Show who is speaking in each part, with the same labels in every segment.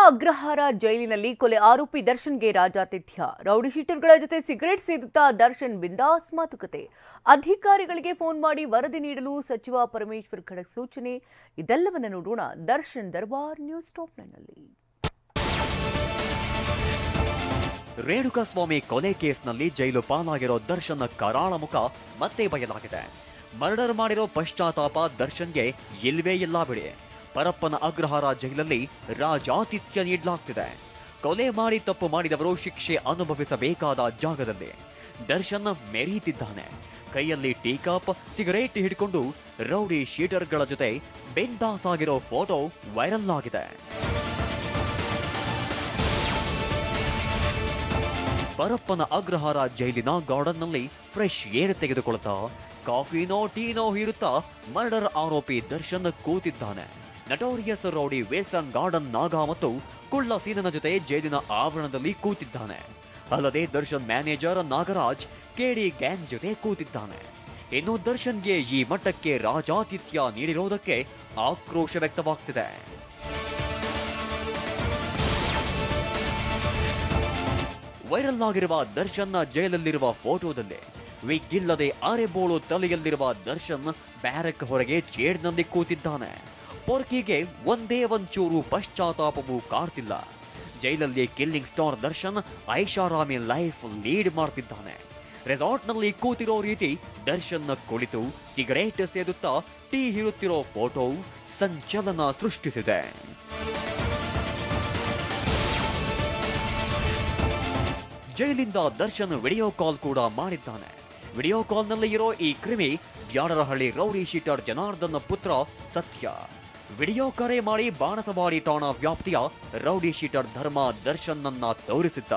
Speaker 1: ಅಗ್ರಹಾರ ಜೈಲಿನಲ್ಲಿ ಕೊಲೆ ಆರೋಪಿ ದರ್ಶನ್ಗೆ ರಾಜಾತಿಥ್ಯ. ರೌಡಿ ಶೀಟರ್ಗಳ ಜೊತೆ ಸಿಗರೆಟ್ ಸೇದುತ್ತಾ ದರ್ಶನ್ ಬಿಂದಾಸ್ ಮಾತುಕತೆ. ಅಧಿಕಾರಿಗಳಿಗೆ ಫೋನ್ ಮಾಡಿ ವರದಿ ನೀಡಲು ಸಚಿವ ಪರಮೇಶ್ವರ್ ಖಡಕ್ ಸೂಚನೆ. ಇದೆಲ್ಲವನ್ನ ನೋಡೋಣ ದರ್ಶನ್ ದರ್ಬಾರ್ ನ್ಯೂಸ್ ಟಾಪ್ 9ನಲ್ಲಿ.
Speaker 2: ರೇಣುಕಾಸ್ವಾಮಿ ಕೊಲೆ ಕೇಸ್ನಲ್ಲಿ ಜೈಲು ಪಾಲಾಗಿರೋ ದರ್ಶನ್ ಕರಾಳ ಮುಖ ಮತ್ತೆ ಬಯಲಾಗಿದೆ. ಮರ್ಡರ್ ಮಾಡಿರೋ ಪಶ್ಚಾತ್ತಾಪ ದರ್ಶನ್ಗೆ ಇಲ್ವೇ ಇಲ್ಲ ಬಿಡಿ. ಪರಪ್ಪನ ಅಗ್ರಹಾರ ಜೈಲಲ್ಲಿ ರಾಜಾತಿಥ್ಯ ನೀಡಲಾಗ್ತಿದೆ. ಕೊಲೆ ಮಾಡಿ ತಪ್ಪು ಮಾಡಿದವರು ಶಿಕ್ಷೆ ಅನುಭವಿಸಬೇಕಾದ ಜಾಗದಲ್ಲಿ ದರ್ಶನ್ ಮೆರೀತಿದ್ದಾನೆ. ಕೈಯಲ್ಲಿ ಟೀ ಕಪ್, ಸಿಗರೇಟ್ ಹಿಡ್ಕೊಂಡು ರೌಡಿ ಶೀಟರ್ಗಳ ಜೊತೆ ಬಿಂದಾಸ್ ಆಗಿರೋ ಫೋಟೋ ವೈರಲ್ ಆಗಿದೆ. ಪರಪ್ಪನ ಅಗ್ರಹಾರ ಜೈಲಿನ ಗಾರ್ಡನ್ನಲ್ಲಿ ಫ್ರೆಶ್ ಏರ್ ತೆಗೆದುಕೊಳ್ಳುತ್ತಾ ಕಾಫಿನೋ ಟೀನೋ ಹೀರುತ್ತಾ ಮರ್ಡರ್ ಆರೋಪಿ ದರ್ಶನ್ ಕೂತಿದ್ದಾನೆ. ನಟೋರಿಯಸ್ ರೌಡಿ ವೇಸನ್ ಗಾರ್ಡನ್ ನಾಗ ಮತ್ತು ಕುಳ್ಳ ಸೀನನ ಜೊತೆ ಜೈಲಿನ ಆವರಣದಲ್ಲಿ ಕೂತಿದ್ದಾನೆ. ಅಲ್ಲದೆ ದರ್ಶನ್ ಮ್ಯಾನೇಜರ್ ನಾಗರಾಜ್ ಕೆಡಿ ಗ್ಯಾಂಗ್ ಜೊತೆ ಕೂತಿದ್ದಾನೆ. ಇನ್ನು ದರ್ಶನ್ಗೆ ಈ ಮಟ್ಟಕ್ಕೆ ರಾಜಾತಿಥ್ಯ ನೀಡಿರೋದಕ್ಕೆ ಆಕ್ರೋಶ ವ್ಯಕ್ತವಾಗ್ತಿದೆ. ವೈರಲ್ ಆಗಿರುವ ದರ್ಶನ್ ಜೈಲಲ್ಲಿರುವ ಫೋಟೋದಲ್ಲಿ ವಿಗ್ ಇಲ್ಲದೆ ಅರೆಬೋಳು ತಲೆಯಲ್ಲಿರುವ ದರ್ಶನ್ ಬ್ಯಾರಕ್ ಹೊರಗೆ ಚೇರ್ನಲ್ಲಿ ಕೂತಿದ್ದಾನೆ. ಪೊರ್ಕಿಗೆ ಒಂದೇ ಒಂಚೂರು ಪಶ್ಚಾತ್ತಾಪವೂ ಕಾಡ್ತಿಲ್ಲ. ಜೈಲಲ್ಲಿ ಕಿಲ್ಲಿಂಗ್ ಸ್ಟಾರ್ ದರ್ಶನ್ ಐಷಾರಾಮಿ ಲೈಫ್ ಲೀಡ್ ಮಾಡ್ತಿದ್ದಾನೆ. ರೆಸಾರ್ಟ್ನಲ್ಲಿ ಕೂತಿರೋ ರೀತಿ ದರ್ಶನ್ ಕುಳಿತು ಸಿಗರೇಟ್ ಸೇದುತ್ತಾ ಟೀ ಹೀರುತ್ತಿರೋ ಫೋಟೋ ಸಂಚಲನ ಸೃಷ್ಟಿಸಿದೆ. ಜೈಲಿಂದ ದರ್ಶನ್ ವಿಡಿಯೋ ಕಾಲ್ ಕೂಡ ಮಾಡಿದ್ದಾನೆ. ವಿಡಿಯೋ ಕಾಲ್ನಲ್ಲಿ ಇರೋ ಈ ಕ್ರಿಮಿ ಬ್ಯಾಡರಹಳ್ಳಿ ರೌಡಿ ಶೀಟರ್ ಜನಾರ್ದನ್ ಪುತ್ರ ಸತ್ಯ. ವಿಡಿಯೋ ಕರೆ ಮಾಡಿ ಬಾಣಸವಾಡಿ ಠಾಣಾ ವ್ಯಾಪ್ತಿಯ ರೌಡಿ ಶೀಟರ್ ಧರ್ಮ ದರ್ಶನ್ ಅನ್ನ ತೋರಿಸಿದ್ದ.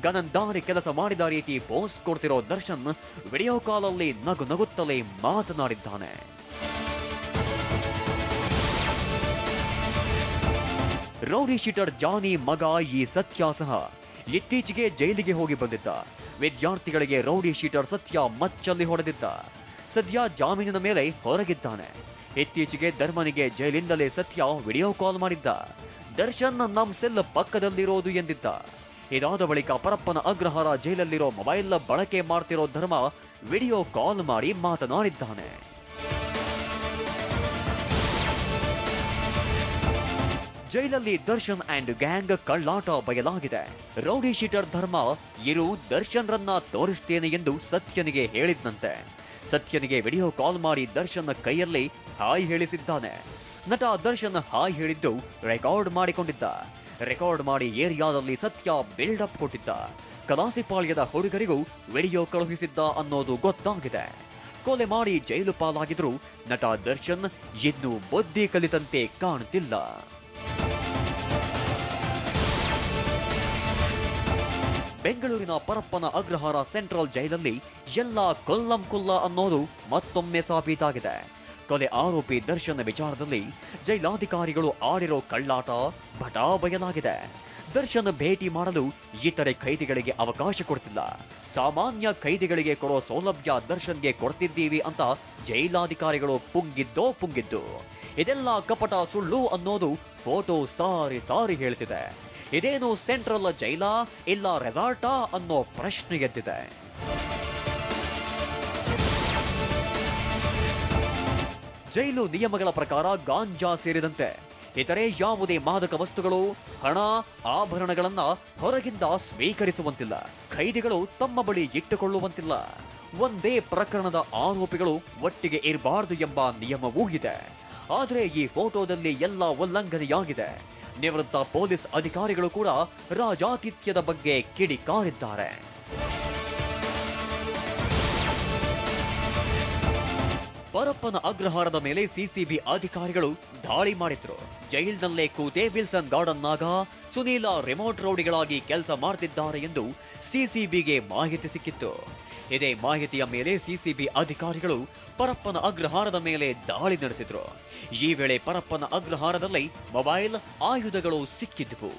Speaker 2: ಗನಂದಾರಿ ಕೆಲಸ ಮಾಡಿದ ರೀತಿ ಪೋಸ್ ಕೊಡ್ತಿರೋ ದರ್ಶನ್ ವಿಡಿಯೋ ಕಾಲಲ್ಲಿ ನಗು ನಗುತ್ತಲೇ ಮಾತನಾಡಿದ್ದಾನೆ. ರೌಡಿ ಶೀಟರ್ ಜಾನಿ ಮಗ ಈ ಸತ್ಯ ಸಹ ಇತ್ತೀಚೆಗೆ ಜೈಲಿಗೆ ಹೋಗಿ ಬಂದಿದ್ದ. ವಿದ್ಯಾರ್ಥಿಗಳಿಗೆ ರೌಡಿ ಶೀಟರ್ ಸತ್ಯ ಮಚ್ಚಲ್ಲಿ ಹೊಡೆದಿದ್ದ. ಸದ್ಯ ಜಾಮೀನಿನ ಮೇಲೆ ಹೊರಗಿದ್ದಾನೆ. ಇತ್ತೀಚೆಗೆ ಧರ್ಮನಿಗೆ ಜೈಲಿಂದಲೇ ಸತ್ಯ ವಿಡಿಯೋ ಕಾಲ್ ಮಾಡಿದ್ದ. ದರ್ಶನ್ ನಮ್ ಸೆಲ್ ಪಕ್ಕದಲ್ಲಿರೋದು ಎಂದಿದ್ದ. ಇದಾದ ಬಳಿಕ ಪರಪ್ಪನ ಅಗ್ರಹಾರ ಜೈಲಲ್ಲಿರೋ ಮೊಬೈಲ್ ಬಳಕೆ ಮಾಡ್ತಿರೋ ಧರ್ಮ ವಿಡಿಯೋ ಕಾಲ್ ಮಾಡಿ ಮಾತನಾಡಿದ್ದಾನೆ. ಜೈಲಲ್ಲಿ ದರ್ಶನ್ ಅಂಡ್ ಗ್ಯಾಂಗ್ ಕಳ್ಳಾಟ ಬಯಲಾಗಿದೆ. ರೌಡಿ ಶೀಟರ್ ಧರ್ಮ ಇರು ದರ್ಶನ್ ರನ್ನ ತೋರಿಸ್ತೇನೆ ಎಂದು ಸತ್ಯನಿಗೆ ಹೇಳಿದ್ನಂತೆ. ಸತ್ಯನಿಗೆ ವಿಡಿಯೋ ಕಾಲ್ ಮಾಡಿ ದರ್ಶನ್ ಕೈಯಲ್ಲಿ ಹಾಯ್ ಹೇಳಿಸಿದ್ದಾನೆ. ನಟ ದರ್ಶನ್ ಹಾಯ್ ಹೇಳಿದ್ದು ರೆಕಾರ್ಡ್ ಮಾಡಿಕೊಂಡಿದ್ದ. ರೆಕಾರ್ಡ್ ಮಾಡಿ ಏರಿಯಾದಲ್ಲಿ ಸತ್ಯ ಬಿಲ್ಡಪ್ ಕೊಟ್ಟಿದ್ದ. ಕಲಾಸಿಪಾಳ್ಯದ ಹುಡುಗರಿಗೂ ವಿಡಿಯೋ ಕಳುಹಿಸಿದ್ದ ಅನ್ನೋದು ಗೊತ್ತಾಗಿದೆ. ಕೊಲೆ ಮಾಡಿ ಜೈಲು ಪಾಲಾಗಿದ್ರು ನಟ ದರ್ಶನ್ ಇನ್ನೂ ಬುದ್ಧಿ ಕಲಿತಂತೆ ಕಾಣ್ತಿಲ್ಲ. ಬೆಂಗಳೂರಿನ ಪರಪ್ಪನ ಅಗ್ರಹಾರ ಸೆಂಟ್ರಲ್ ಜೈಲಲ್ಲಿ ಎಲ್ಲ ಕೊಲ್ಲಂ ಕುಲ್ಲ ಅನ್ನೋದು ಮತ್ತೊಮ್ಮೆ ಸಾಬೀತಾಗಿದೆ. ಕೊಲೆ ಆರೋಪಿ ದರ್ಶನ್ ವಿಚಾರದಲ್ಲಿ ಜೈಲಾಧಿಕಾರಿಗಳು ಆಡಿರೋ ಕಳ್ಳಾಟ ಬಟಾ ಬಯಲಾಗಿದೆ. ದರ್ಶನ್ ಭೇಟಿ ಮಾಡಲು ಇತರೆ ಖೈದಿಗಳಿಗೆ ಅವಕಾಶ ಕೊಡ್ತಿಲ್ಲ. ಸಾಮಾನ್ಯ ಖೈದಿಗಳಿಗೆ ಕೊಡೋ ಸೌಲಭ್ಯ ದರ್ಶನ್ಗೆ ಕೊಡ್ತಿದ್ದೀವಿ ಅಂತ ಜೈಲಾಧಿಕಾರಿಗಳು ಪುಂಗಿದ್ದು. ಇದೆಲ್ಲ ಕಪಟ ಸುಳ್ಳು ಅನ್ನೋದು ಫೋಟೋ ಸಾರಿ ಹೇಳ್ತಿದೆ. ಇದೇನು ಸೆಂಟ್ರಲ್ ಜೈಲಾ ಇಲ್ಲ ರೆಸಾರ್ಟಾ ಅನ್ನೋ ಪ್ರಶ್ನೆ ಎದ್ದಿದೆ. ಜೈಲು ನಿಯಮಗಳ ಪ್ರಕಾರ ಗಾಂಜಾ ಸೇರಿದಂತೆ ಇತರೆ ಯಾವುದೇ ಮಾದಕ ವಸ್ತುಗಳು, ಹಣ, ಆಭರಣಗಳನ್ನ ಹೊರಗಿಂದ ಸ್ವೀಕರಿಸುವಂತಿಲ್ಲ. ಖೈದಿಗಳು ತಮ್ಮ ಬಳಿ ಇಟ್ಟುಕೊಳ್ಳುವಂತಿಲ್ಲ. ಒಂದೇ ಪ್ರಕರಣದ ಆರೋಪಿಗಳು ಒಟ್ಟಿಗೆ ಇರಬಾರದು ಎಂಬ ನಿಯಮವೂ ಇದೆ. ಆದರೆ ಈ ಫೋಟೋದಲ್ಲಿ ಎಲ್ಲ ಉಲ್ಲಂಘನೆಯಾಗಿದೆ. ನಿವೃತ್ತ ಪೊಲೀಸ್ ಅಧಿಕಾರಿಗಳು ಕೂಡ ರಾಜಾತಿಥ್ಯದ ಬಗ್ಗೆ ಕಿಡಿಕಾರಿದ್ದಾರೆ. ಪರಪ್ಪನ ಅಗ್ರಹಾರದ ಮೇಲೆ ಸಿಸಿಬಿ ಅಧಿಕಾರಿಗಳು ದಾಳಿ ಮಾಡಿದ್ರು. ಜೈಲಿನಲ್ಲೇ ಕೂತೆ ವಿಲ್ಸನ್ ಗಾರ್ಡನ್ ನಾಗ, ಸುನೀಲ ರಿಮೋಟ್ ರೌಡಿಗಳಾಗಿ ಕೆಲಸ ಮಾಡ್ತಿದ್ದಾರೆ ಎಂದು ಸಿಸಿಬಿಗೆ ಮಾಹಿತಿ ಸಿಕ್ಕಿತ್ತು. ಇದೇ ಮಾಹಿತಿಯ ಮೇಲೆ ಸಿಸಿಬಿ ಅಧಿಕಾರಿಗಳು ಪರಪ್ಪನ ಅಗ್ರಹಾರದ ಮೇಲೆ ದಾಳಿ ನಡೆಸಿದ್ರು. ಈ ವೇಳೆ ಪರಪ್ಪನ ಅಗ್ರಹಾರದಲ್ಲಿ ಮೊಬೈಲ್, ಆಯುಧಗಳು ಸಿಕ್ಕಿದ್ವು.